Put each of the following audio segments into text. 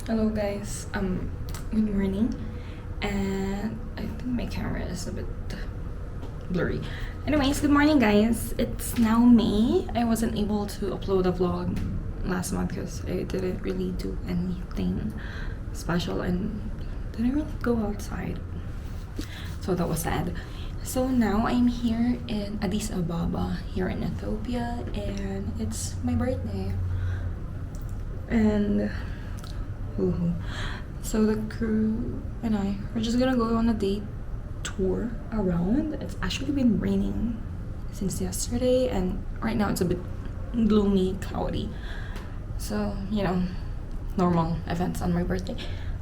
Hello guys, good morning, and I think my camera is a bit blurry. Anyways, good morning guys. It's now May. I wasn't able to upload a vlog last month because I didn't really do anything special and didn't really go outside, so that was sad. So now I'm here in Addis Ababa, here in Ethiopia, and it's my birthday. And so the crew and I are just gonna go on a day tour around. It's actually been raining since yesterday, and right now it's a bit gloomy, cloudy. So, normal events on my birthday.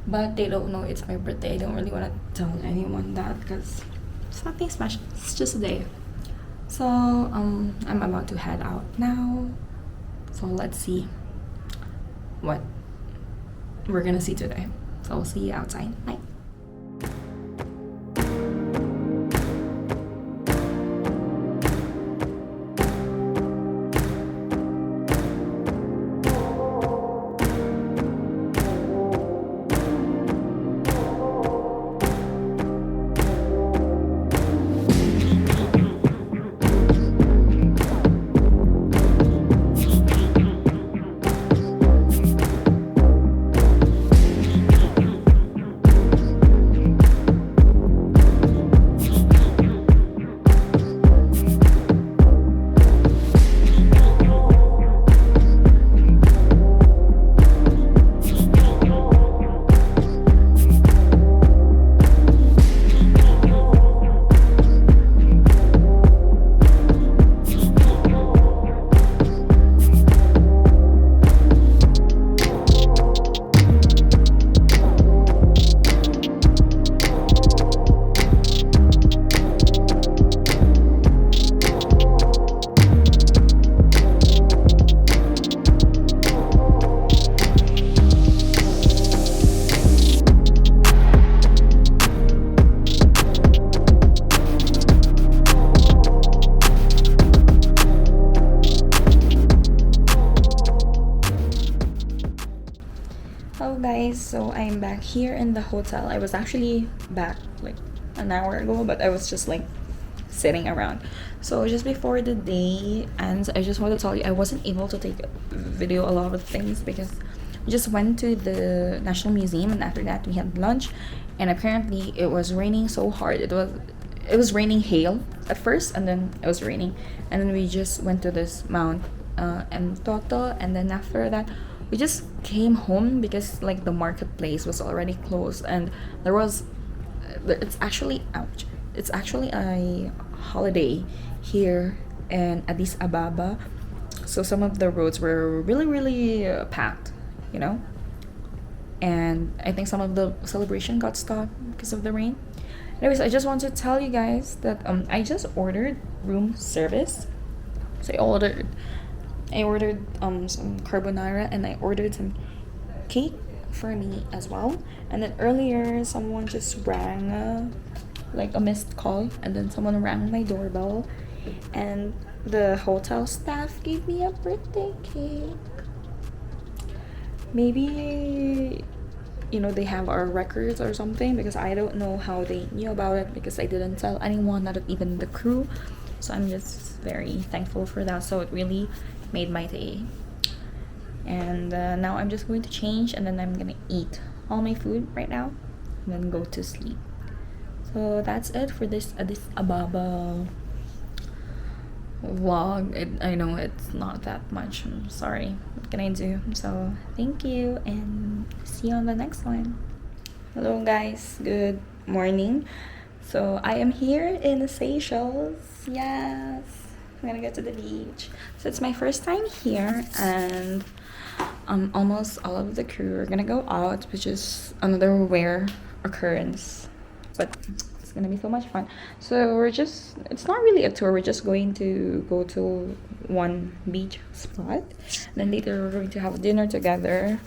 But they don't know it's my birthday. I don't really want to tell anyone that because it's nothing special. It's just a day. So, I'm about to head out now. So let's see what we're gonna see today. So I'll see you outside. Bye. Hello guys, so I'm back here in the hotel. I was actually back like an hour ago, but I was just like sitting around. So just before the day ends, I just want to tell you I wasn't able to take a video a lot of things because we just went to the National Museum, and after that we had lunch, and apparently it was raining so hard. It was raining hail at first, and then it was raining, and then we just went to this Mount Entoto, and then after that we just came home because like the marketplace was already closed, and it's actually a holiday here in Addis Ababa, so some of the roads were really packed, and I think some of the celebration got stopped because of the rain. Anyways, I just want to tell you guys that I just ordered room service. So I ordered some carbonara, and I ordered some cake for me as well. And then earlier someone just rang like a missed call, and then someone rang my doorbell, and the hotel staff gave me a birthday cake. Maybe they have our records or something, because I don't know how they knew about it, because I didn't tell anyone, not even the crew. So I'm just very thankful for that. So it really made my day. And now I'm just going to change, and then I'm gonna eat all my food right now and then go to sleep. So that's it for this Addis Ababa vlog. I know it's not that much, I'm sorry, what can I do? So thank you, and see you on the next one. Hello guys, good morning. So I am here in Seychelles. Yes, I'm gonna go to the beach. So it's my first time here, and almost all of the crew are gonna go out, which is another rare occurrence, but it's gonna be so much fun. So it's not really a tour, we're just going to go to one beach spot, then later we're going to have dinner together,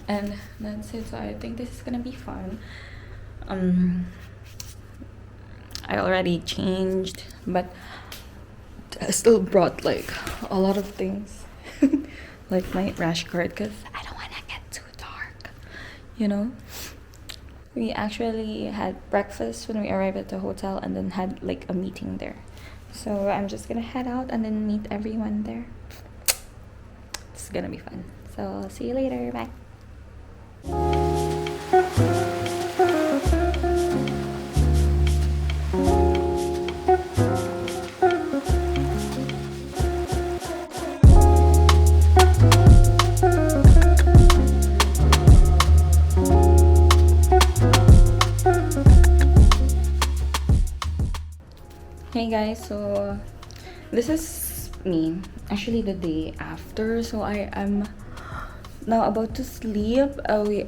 and that's it. So I think this is gonna be fun. I already changed, but I still brought like a lot of things like my rash guard, because I don't want to get too dark. you know. We actually had breakfast when we arrived at the hotel and then had like a meeting there. So I'm just gonna head out and then meet everyone there. It's gonna be fun. So see you later. Bye. Hey guys, so this is me actually the day after, so I am now about to sleep. I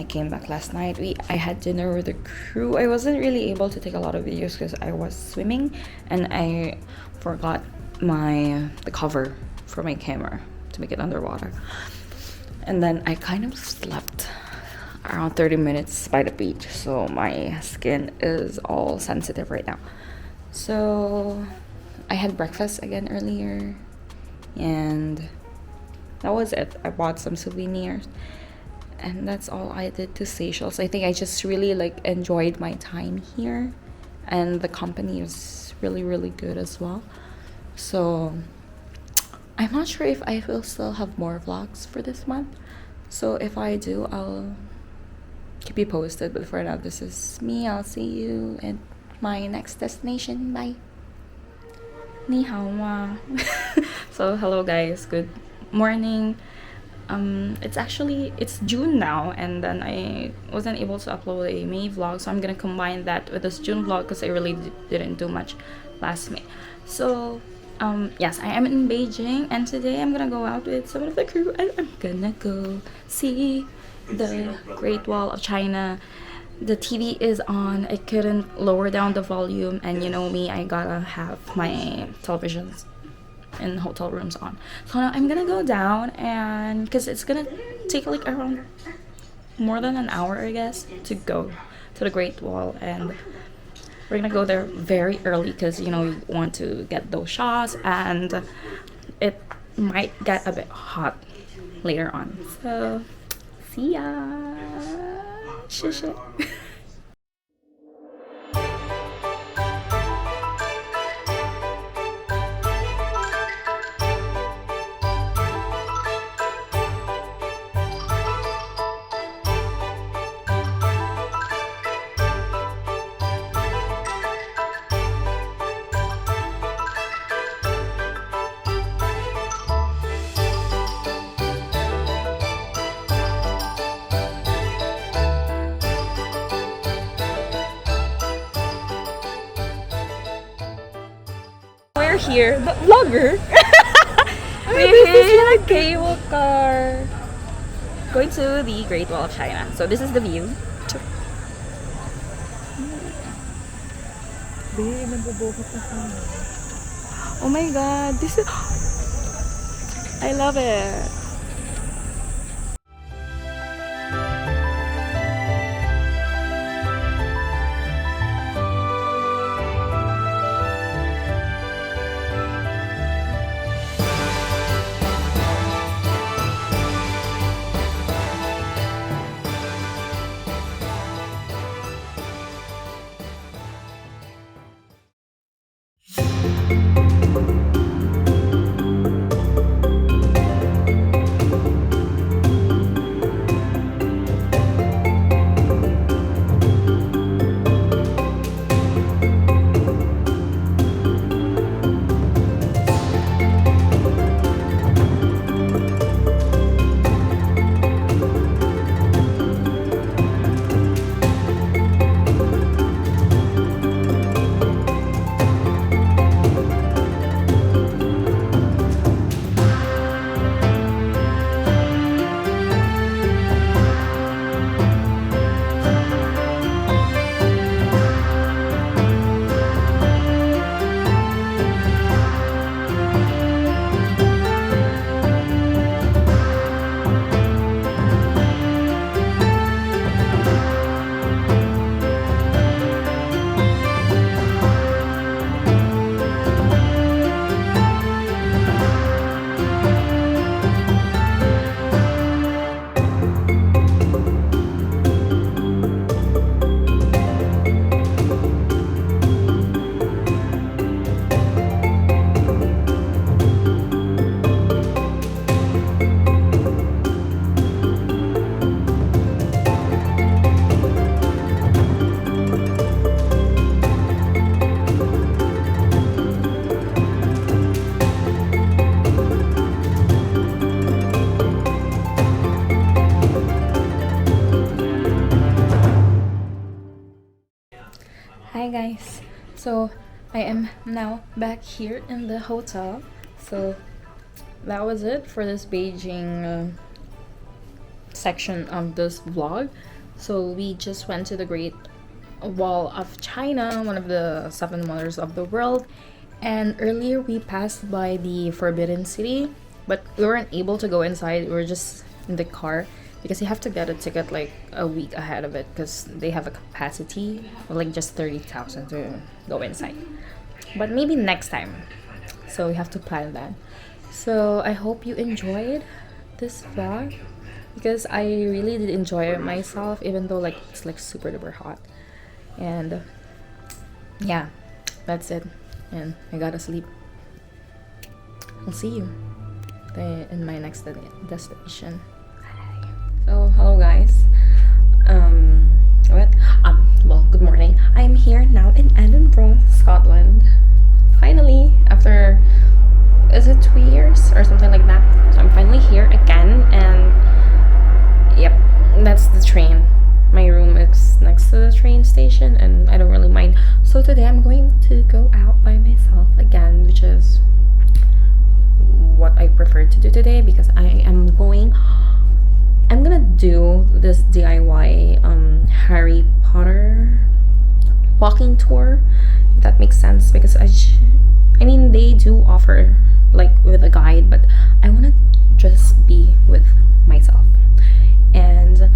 came back last night. I had dinner with the crew. I wasn't really able to take a lot of videos because I was swimming and I forgot the cover for my camera to make it underwater, and then I kind of slept around 30 minutes by the beach, so my skin is all sensitive right now. So I had breakfast again earlier and that was it. I bought some souvenirs and that's all I did to Seychelles. I think I just really like enjoyed my time here and the company is really really good as well. So I'm not sure if I will still have more vlogs for this month, so if I do, I'll keep you posted. But for now, this is me. I'll see you at my next destination. Bye. Ni hao ma. So hello guys, good morning. It's June now, and then I wasn't able to upload a May vlog, so I'm gonna combine that with this June vlog because I really didn't do much last May. So yes, I am in Beijing, and today I'm gonna go out with some of the crew and I'm gonna go see the Great Wall of China. The TV is on. I couldn't lower down the volume, and you know me, I gotta have my televisions in hotel rooms on. So now I'm gonna go down, and because it's gonna take like around more than an hour, I guess, to go to the Great Wall, and we're gonna go there very early because you know we want to get those shots, and it might get a bit hot later on. So see ya. Shit. We're here, the vlogger. We're here in a cable car going to the Great Wall of China. So this is the view. Oh my god, this is I love it. Hi guys, so I am now back here in the hotel. So that was it for this Beijing section of this vlog. So we just went to the Great Wall of China, one of the 7 wonders of the world, and earlier we passed by the Forbidden City, but we weren't able to go inside. We were just in the car because you have to get a ticket like a week ahead of it because they have a capacity of like just 30,000 to go inside. But maybe next time. So we have to plan that. So I hope you enjoyed this vlog because I really did enjoy it myself, even though like it's like super duper hot. And yeah, that's it. And I gotta sleep. I'll see you in my next destination. So hello guys. Well, good morning. I'm here now in Edinburgh, Scotland. Finally, after, is it 2 years or something like that? So I'm finally here again, and yep, that's the train. My room is next to the train station, and I don't really mind. So today I'm going to go out by myself again, which is what I prefer to do today because I'm gonna do this DIY Harry Potter walking tour, if that makes sense, because I mean they do offer like with a guide, but I want to just be with myself, and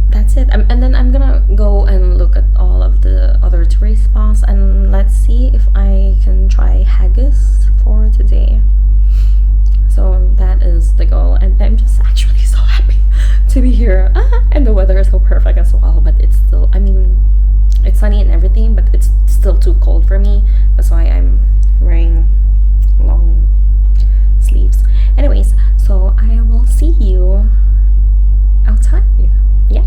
that's it. And then I'm gonna go and look at all of the other tourist spots, and let's see if I can try haggis for today. So that is the goal, and I'm just actually so happy to be here. And the weather is so perfect as well, but it's still, I mean, it's sunny and everything, but it's still too cold for me. That's why I'm wearing long sleeves. Anyways, so I will see you outside. Yeah.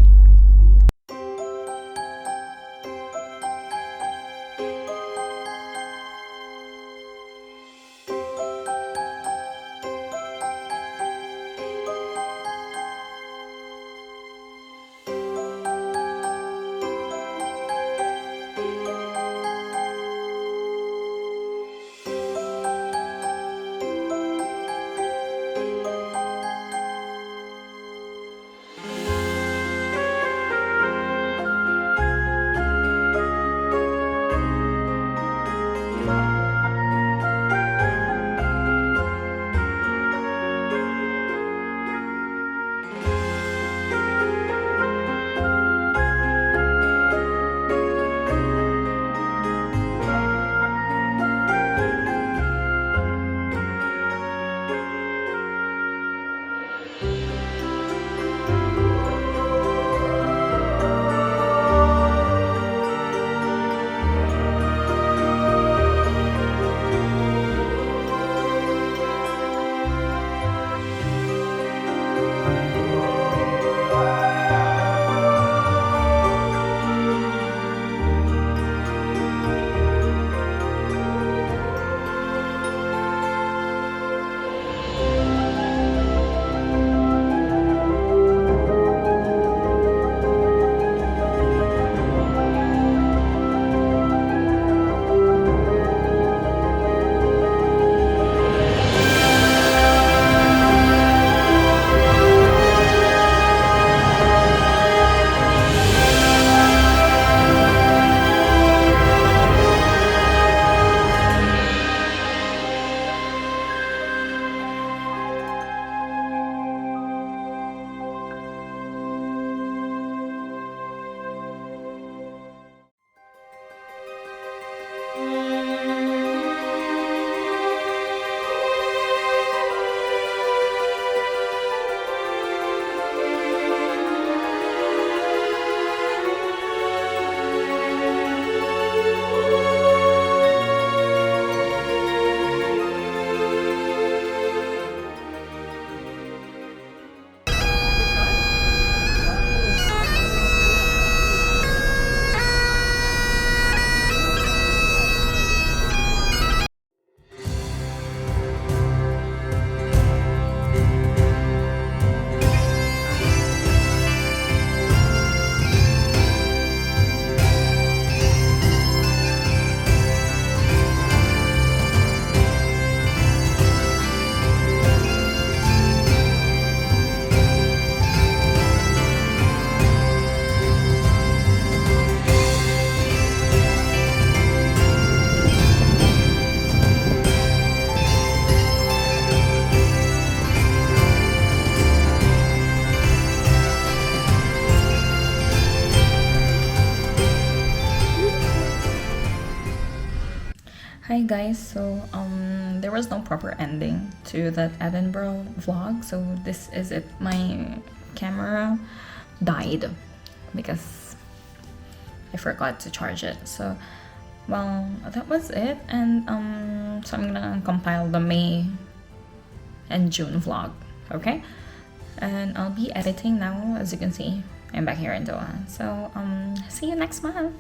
guys, so there was no proper ending to that Edinburgh vlog, so this is it. My camera died because I forgot to charge it. So well, that was it. And so I'm gonna compile the May and June vlog, okay? And I'll be editing now. As you can see, I'm back here in Doha. So see you next month.